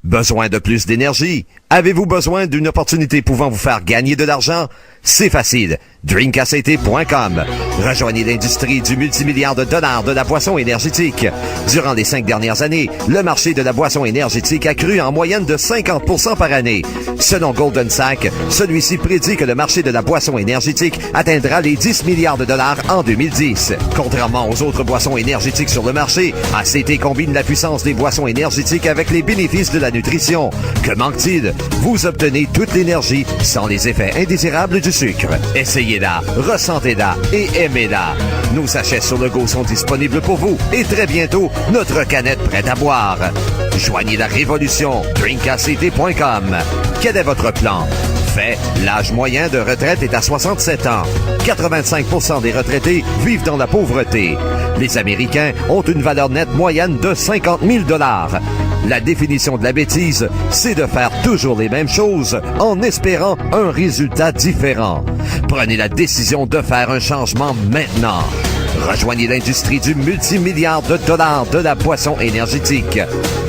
Besoin de plus d'énergie? Avez-vous besoin d'une opportunité pouvant vous faire gagner de l'argent? C'est facile. drinkact.com. Rejoignez l'industrie du multimilliard de dollars de la boisson énergétique. Durant les 5 dernières années, le marché de la boisson énergétique a cru en moyenne de 50% par année. Selon Golden Sachs, celui-ci prédit que le marché de la boisson énergétique atteindra les 10 milliards de dollars en 2010. Contrairement aux autres boissons énergétiques sur le marché, ACT combine la puissance des boissons énergétiques avec les bénéfices de la nutrition. Que manque-t-il? Vous obtenez toute l'énergie sans les effets indésirables du sucre. Essayez-la, ressentez-la et aimez-la. Nos sachets sur le go sont disponibles pour vous et très bientôt, notre canette prête à boire. Joignez la révolution. drinkact.com. Quel est votre plan? Fait, l'âge moyen de retraite est à 67 ans. 85% des retraités vivent dans la pauvreté. Les Américains ont une valeur nette moyenne de 50 000 $. La définition de la bêtise, c'est de faire toujours les mêmes choses en espérant un résultat différent. Prenez la décision de faire un changement maintenant. Rejoignez l'industrie du multimilliard de dollars de la boisson énergétique.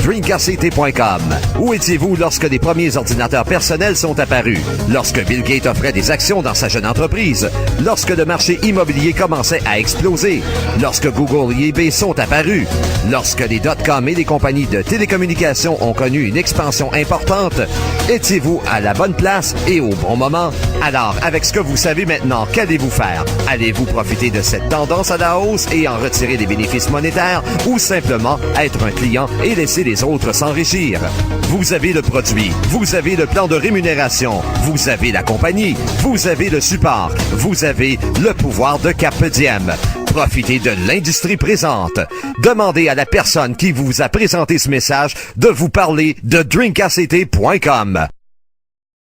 drinkact.com. Où étiez-vous lorsque les premiers ordinateurs personnels sont apparus? Lorsque Bill Gates offrait des actions dans sa jeune entreprise? Lorsque le marché immobilier commençait à exploser? Lorsque Google et eBay sont apparus? Lorsque les dot-com et les compagnies de télécommunications ont connu une expansion importante? Étiez-vous à la bonne place et au bon moment? Alors, avec ce que vous savez maintenant, qu'allez-vous faire? Allez-vous profiter de cette tendance à la hausse et en retirer des bénéfices monétaires ou simplement être un client et laisser les autres s'enrichir? Vous avez le produit, vous avez le plan de rémunération, vous avez la compagnie, vous avez le support, vous avez le pouvoir de Carpe Diem. Profitez de l'industrie présente. Demandez à la personne qui vous a présenté ce message de vous parler de drinkact.com.